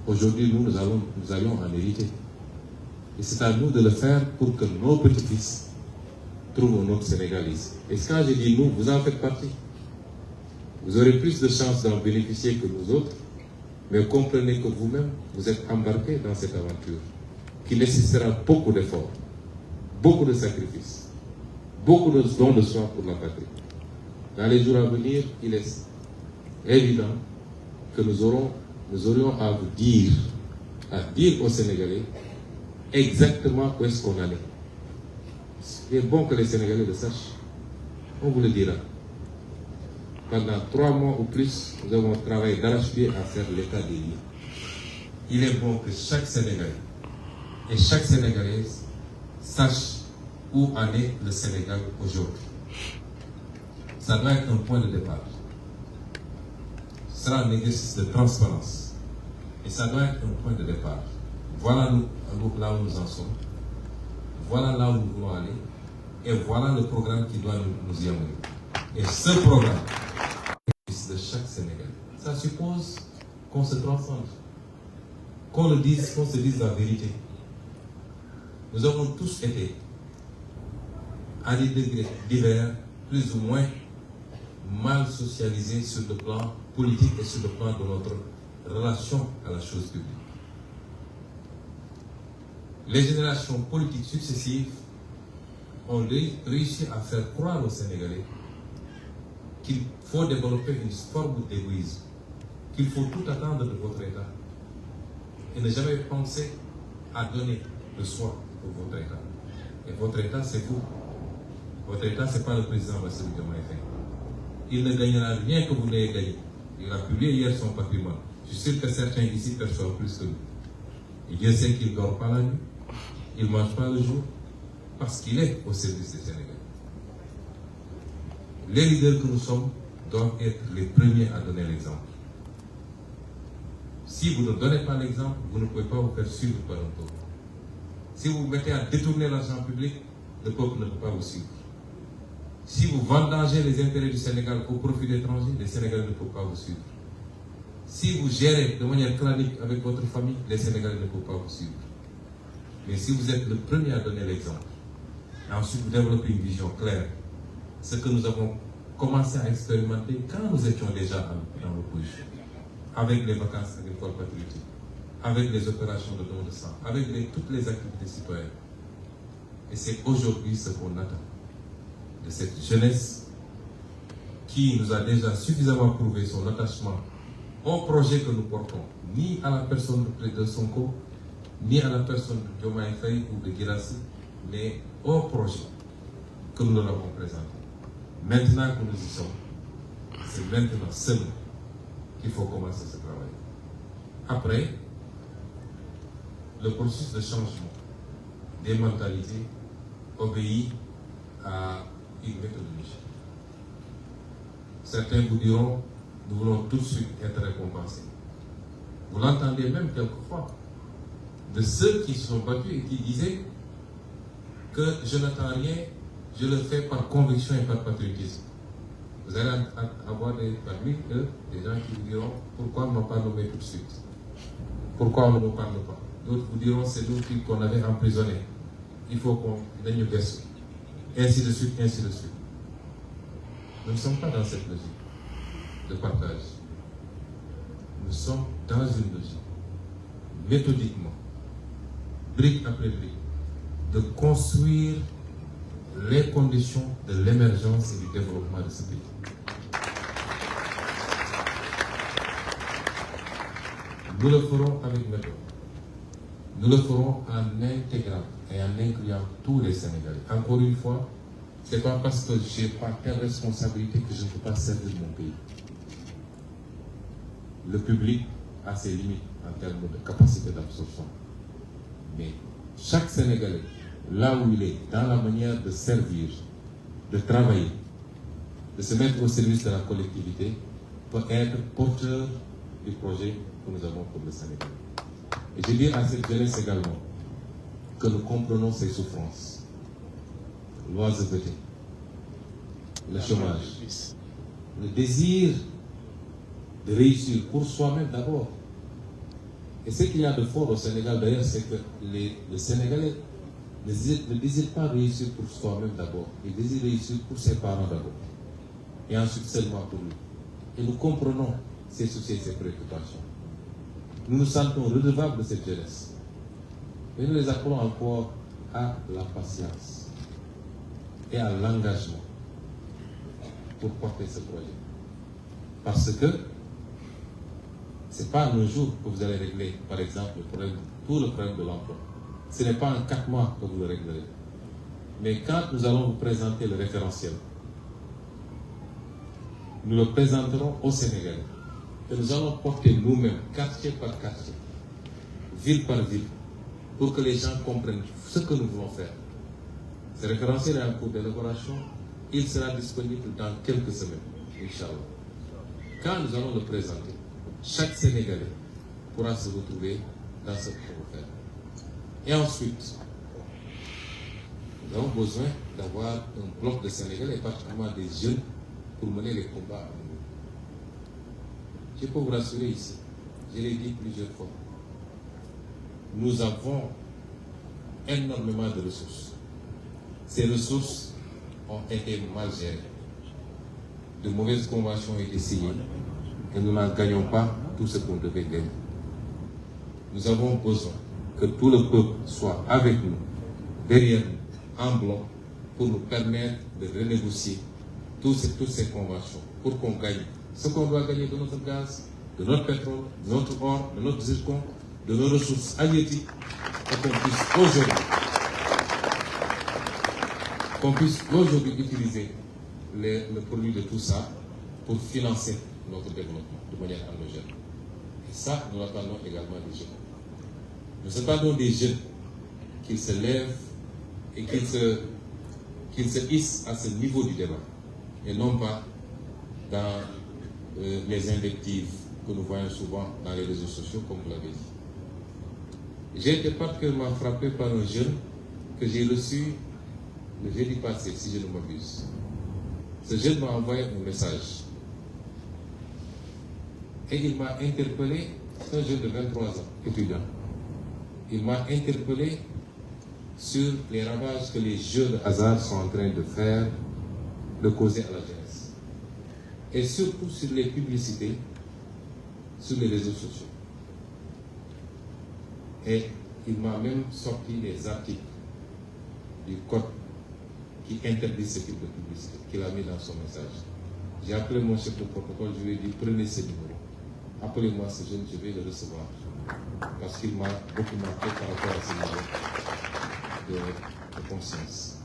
aujourd'hui, nous allons en hériter. Et c'est à nous de le faire pour que nos petits-fils trouvent un autre Sénégalais. Et quand je dis nous, vous en faites partie. Vous aurez plus de chances d'en bénéficier que nous autres, mais comprenez que vous-même, vous êtes embarqués dans cette aventure qui nécessitera beaucoup d'efforts, beaucoup de sacrifices, beaucoup de dons de soi pour la patrie. Dans les jours à venir, il est évident que nous aurions à vous dire aux Sénégalais exactement où est-ce qu'on allait. Il est bon que les Sénégalais le sachent. On vous le dira. Pendant 3 mois ou plus, nous avons travaillé d'arrache-pied à faire l'état des lieux. Il est bon que chaque Sénégalais et chaque Sénégalaise sache où en est le Sénégal aujourd'hui. Ça doit être un point de départ. Ce sera un exercice de transparence. Et ça doit être un point de départ. Voilà là où nous en sommes. Voilà là où nous voulons aller. Et voilà le programme qui doit nous y amener. Et ce programme est de chaque Sénégalais. Ça suppose qu'on se transcende. Qu'on se dise la vérité. Nous avons tous été, à des degrés divers, plus ou moins mal socialisés sur le plan politique et sur le plan de notre relation à la chose publique. Les générations politiques successives ont réussi à faire croire aux Sénégalais qu'il faut développer une forme d'égoïsme, qu'il faut tout attendre de votre État et ne jamais penser à donner de soi pour votre État. Et votre État, c'est vous. Votre État, ce n'est pas le président Bassirou Diomaye Faye. Il ne gagnera rien que vous n'ayez gagné. Il a publié hier son patrimoine. Je suis sûr que certains ici perçoivent plus que nous. Et Dieu sait qu'il ne dort pas la nuit, il ne mange pas le jour, parce qu'il est au service des Sénégalais. Les leaders que nous sommes doivent être les premiers à donner l'exemple. Si vous ne donnez pas l'exemple, vous ne pouvez pas vous faire suivre par un peuple. Si vous vous mettez à détourner l'argent public, le peuple ne peut pas vous suivre. Si vous vendangez les intérêts du Sénégal au profit d'étrangers, les Sénégalais ne peuvent pas vous suivre. Si vous gérez de manière clanique avec votre famille, les Sénégalais ne peuvent pas vous suivre. Mais si vous êtes le premier à donner l'exemple, et ensuite vous développez une vision claire, ce que nous avons commencé à expérimenter quand nous étions déjà dans l'opposition, avec les vacances agricoles patriotiques, avec les opérations de don de sang, avec toutes les activités citoyennes. Et c'est aujourd'hui ce qu'on attend de cette jeunesse qui nous a déjà suffisamment prouvé son attachement au projet que nous portons, ni à la personne de Sonko, ni à la personne de Diomaye Faye ou de Guirassy, mais au projet que nous leur avons présenté. Maintenant que nous y sommes, c'est maintenant seul qu'il faut commencer ce travail. Après, le processus de changement des mentalités obéit à une méthodologie. Certains vous diront, nous voulons tout de suite être récompensés. Vous l'entendez même quelquefois de ceux qui se sont battus et qui disaient que je n'attends rien, je le fais par conviction et par patriotisme. Vous allez avoir parmi eux des gens qui vous diront pourquoi on ne m'a pas nommé tout de suite, pourquoi on ne me parle pas. D'autres vous diront c'est nous qu'on avait emprisonné, il faut qu'on nous baisse. Ainsi de suite, ainsi de suite. Nous ne sommes pas dans cette logique de partage. Nous sommes dans une logique, méthodiquement, brique après brique, de construire les conditions de l'émergence et du développement de ce pays. Nous le ferons avec méthode. Nous le ferons en intégrant et en incluant tous les Sénégalais. Encore une fois, ce n'est pas parce que je n'ai pas telle responsabilité que je ne peux pas servir mon pays. Le public a ses limites en termes de capacité d'absorption. Mais chaque Sénégalais, là où il est, dans la manière de servir, de travailler, de se mettre au service de la collectivité, peut être porteur du projet que nous avons pour le Sénégal. Et je dis à cette jeunesse également que nous comprenons ses souffrances, l'oisiveté, le chômage, le désir de réussir pour soi-même d'abord. Et ce qu'il y a de fort au Sénégal d'ailleurs, c'est que le Sénégalais ne désire pas réussir pour soi-même d'abord, il désire réussir pour ses parents d'abord, et ensuite seulement pour lui. Et nous comprenons ses soucis et ses préoccupations. Nous nous sentons redevables de cette jeunesse. Et nous les appelons encore à la patience et à l'engagement pour porter ce projet. Parce que ce n'est pas en un jour que vous allez régler, par exemple, tout le problème de l'emploi. Ce n'est pas en 4 mois que vous le réglerez. Mais quand nous allons vous présenter le référentiel, nous le présenterons au Sénégal. Et nous allons porter nous-mêmes, quartier par quartier, ville par ville, pour que les gens comprennent ce que nous voulons faire. Ce référentiel est en cours d'élaboration. Il sera disponible dans quelques semaines, Inch'Allah. Quand nous allons le présenter, chaque Sénégalais pourra se retrouver dans ce qu'on veut faire. Et ensuite, nous avons besoin d'avoir un bloc de Sénégalais, et particulièrement des jeunes, pour mener les combats à nous. Je peux vous rassurer ici, je l'ai dit plusieurs fois, nous avons énormément de ressources. Ces ressources ont été mal gérées. De mauvaises conventions ont été signées et nous n'en gagnons pas tout ce qu'on devait gagner. Nous avons besoin que tout le peuple soit avec nous, derrière nous, en bloc, pour nous permettre de renégocier toutes ces conventions, pour qu'on gagne ce qu'on doit gagner de notre gaz, de notre pétrole, de notre or, de notre zircon, de nos ressources halieutiques, qu'on puisse aujourd'hui utiliser le produit de tout ça pour financer notre développement de manière endogène. Et ça, nous attendons également des jeunes. Nous attendons des jeunes qu'ils se lèvent et qu'ils se hissent à ce niveau du débat, et non pas dans les invectives que nous voyons souvent dans les réseaux sociaux, comme vous l'avez dit. J'ai été particulièrement frappé par un jeune que j'ai reçu le jeudi passé, si je ne m'abuse. Ce jeune m'a envoyé un message. Et il m'a interpellé, c'est un jeune de 23 ans, étudiant. Il m'a interpellé sur les ravages que les jeux de hasard sont en train de faire, de causer à la jeunesse. Et surtout sur les publicités, sur les réseaux sociaux. Et il m'a même sorti des articles du code qui interdit ce type de publicité, qu'il a mis dans son message. J'ai appelé mon chef de protocole, je lui ai dit, prenez ce numéro. Appelez-moi ce jeune, je vais le recevoir. Parce qu'il m'a beaucoup marqué par rapport à ce niveau de conscience.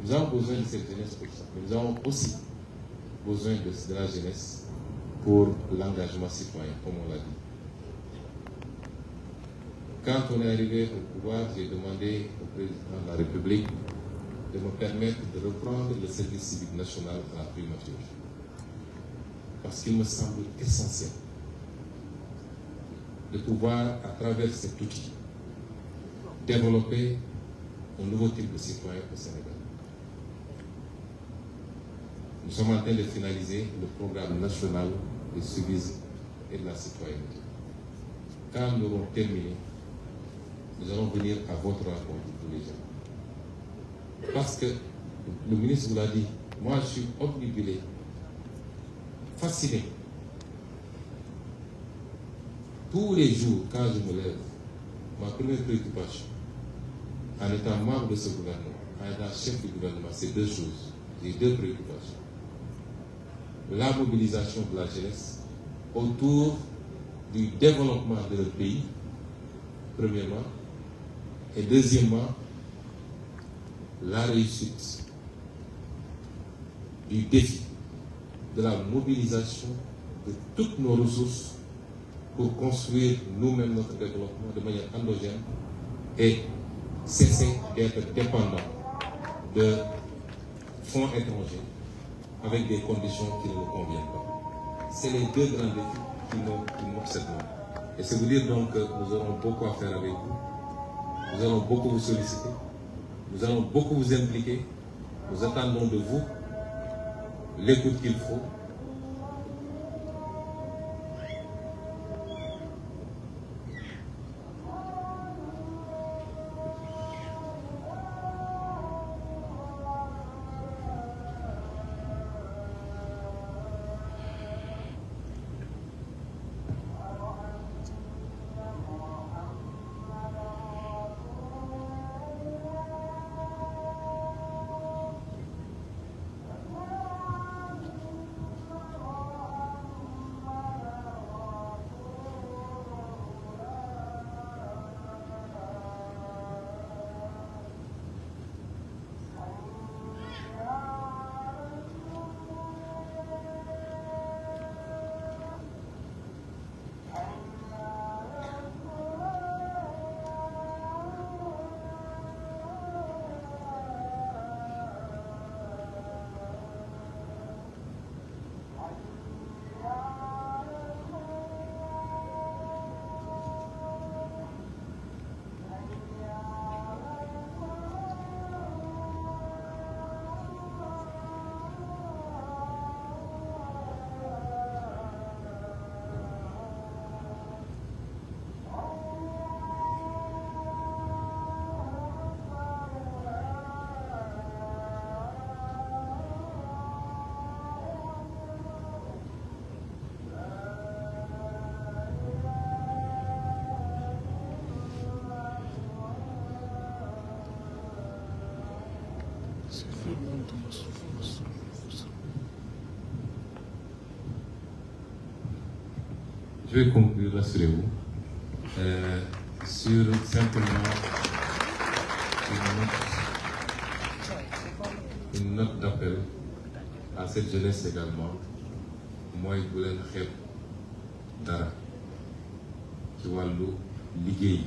Nous avons besoin de cette jeunesse pour ça. Mais nous avons aussi besoin de la jeunesse pour l'engagement citoyen, comme on l'a dit. Quand on est arrivé au pouvoir, j'ai demandé au président de la République de me permettre de reprendre le service civique national à la primature. Parce qu'il me semble essentiel de pouvoir, à travers cet outil, développer un nouveau type de citoyen au Sénégal. Nous sommes en train de finaliser le programme national de civisme et de la citoyenneté. Quand nous aurons terminé, nous allons venir à votre rencontre, tous les gens. Parce que le ministre vous l'a dit, moi je suis obnubilé, fasciné. Tous les jours, quand je me lève, ma première préoccupation, en étant membre de ce gouvernement, en étant chef du gouvernement, c'est deux choses. J'ai deux préoccupations. La mobilisation de la jeunesse autour du développement de notre pays, premièrement, et deuxièmement, la réussite du défi de la mobilisation de toutes nos ressources pour construire nous-mêmes notre développement de manière endogène et cesser d'être dépendant de fonds étrangers avec des conditions qui ne nous conviennent pas. C'est les deux grands défis qui nous observent. Et c'est vous dire donc que nous aurons beaucoup à faire avec vous. Nous allons beaucoup vous solliciter. Nous allons beaucoup vous impliquer. Nous attendons de vous l'écoute qu'il faut. Je vais conclure, rassurez-vous. sur simplement une note d'appel à cette jeunesse également mooy bu leen xeeb dara ci wàllu liggéey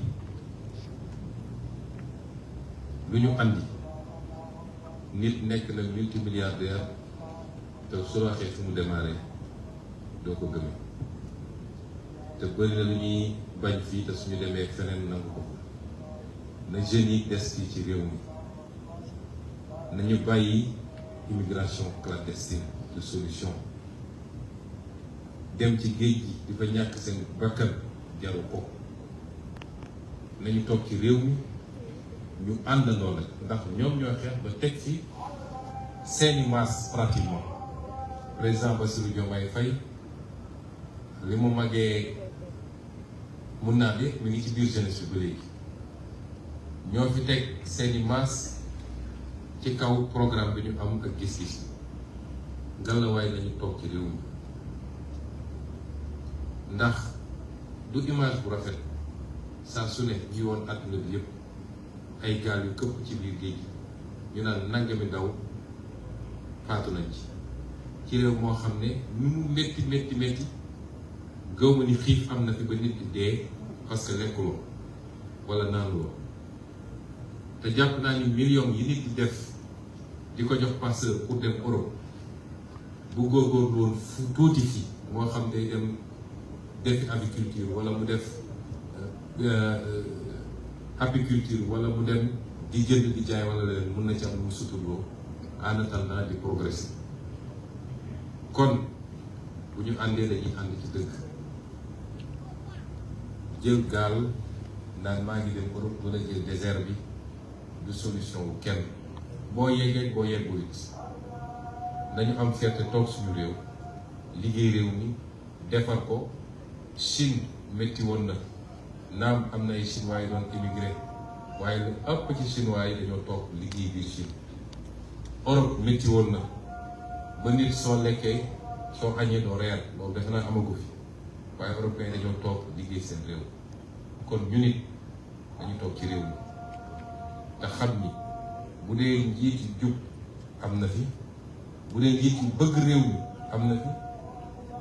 lu ñu andi nit nekk na multimilliardaire te su waxee fu mu démarré doo ko gëmee te bëri na lu ñuy bañ fii te suñu demee feneen nangu ko na jeunes yi des fii ci réew mi nañu bàyyi immigration clandestine de solution dem ci géej gi di fa ñàkk seen bakkan jaru ko nañu toog ci réew mi ñu àndandoo nag ndax ñoom ñoo xeex ba teg fi seeni masse pratiquement président Bassirou Diomaye Faye li mu magee mun naa de mi ngi ci biir jeunesse bi ba léegi ñoo fi teg seeni masse ci kaw programme bi ñu am ak gis-gis ngalawaay nañu toog ci réew mi ndax du image bu rafet saa su ne ñi woon àdduna bi yëpp ay gaal yu këpp ci biir géej gi ñu naan nangami ndaw faatu nañ ci réew moo xam ne nu mu métti gëw ma ni xiif am na fi ba nit di dee parce que lekkuloo wala naanuloo te jàpp naa ni millions yi nit di def di ko jox passeur pour dem Europe bu góorgóorlu woon fu tuuti fii moo xam day dem defi aviculture wala mu def apiculture wala mu dem di jënd di jaay wala leen mun na ci am lu mu suturloo en attendant di progresser kon bu ñu àndee dañuy ànd ci dëgg jël gaal naan maa ngi dem Europe wala jël désert bi du solution wu kenn boo yeggee boo yeggul it nañu am fierté toog suñu réew liggéey réew mi defar ko. Chine métti woon na naam am na ay chinois yi doon immigré waaye lu ëpp ci chinois yi dañoo toog liggéey biir Chine. Europe métti woon na ba nit soo lekkee soo añee doo reer loolu defe naa amagu fi waaye européen dañoo toog liggéey seen réew kon ñu nit dañu toog ci réew mi te xam ni bu dee njiit yi jub am na fi bu dee njiit yi bëgg réew mi am na fi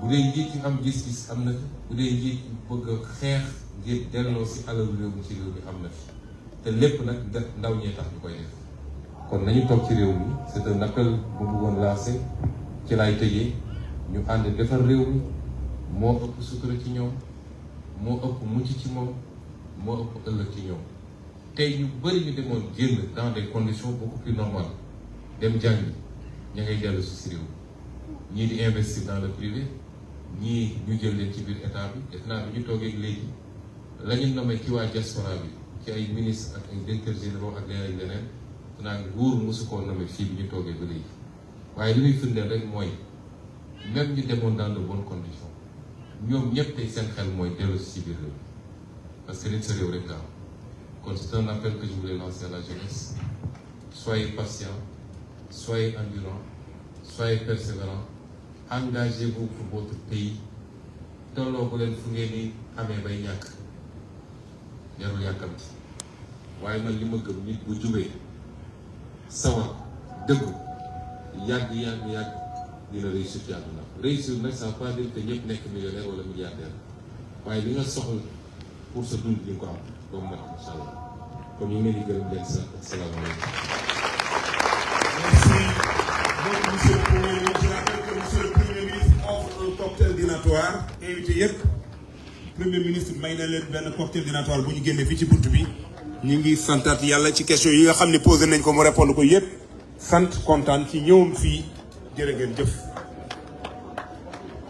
bu dee njiit yi am gis-gis am na fi bu dee njiit yi bëgg a xeex ngir delloo si alalu réew mi ci réew mi am na fi te lépp nag ndaw ñee tax ñu koy def kon nañu toog ci réew mi c'est un appel bu bëggoon lancer ci laay tëjee ñu ànd defar réew mi moo ëpp sutura ci ñoom moo ëpp mucc ci moom moo ëpp ëllëg ci ñoom tey ñu bëri ñu demoon génn dans des conditions beaucoup plus normales dem jàngi ña ngay dellu si réew ñii di investir dans le privé ñii ñu jël leen ci biir état bi def naa bi ñu toogee léegi la ñu nommé ci waa diaspora bi ci ay ministres ak ay directeurs généraux ak leneen ak leneen naa nguur mosu koo nommé fii bi ñu toogee ba léegi waaye li muy firndeel rek mooy même ñu demoon dans de bonnes conditions ñoom ñëpp tey seen xel mooy dellu si biir réew parce que nit sa réew rek nga am kon c'est un appel que je voulais lancer à la jeunesse. Soyez patients, soyez endurants, soyez persévérants, engagez-vous pour votre pays. tolloo ko leen fu ngeen ni amee bay ñàkk jarul yàkkamti waaye man li ma gëm nit bu jubee sawar dëggu yàgg dina réussir ci àdduna réussir nag ça veut pas dire que ñëpp nekk millionnaire wala milliardaire waaye li nga soxla pour sa dund li nga ko am ba mu mat incha allah comme ñu ngi leen di gërëm leen sant asalaamaaleykum. Merci beaucoup monsieur le Premier ministre. Je rappelle que monsieur le Premier ministre offre un cocktail dînatoire invité yëpp Premier ministre may na leen benn cocktail dînatoire bu ñu génnee fii ci bunt bi ñu ngi santaat yàlla ci question yi nga xam ne posé nañ ko mu répondre ko yëpp sant kontaan ci ñëwam fii jërë ngeen jëf.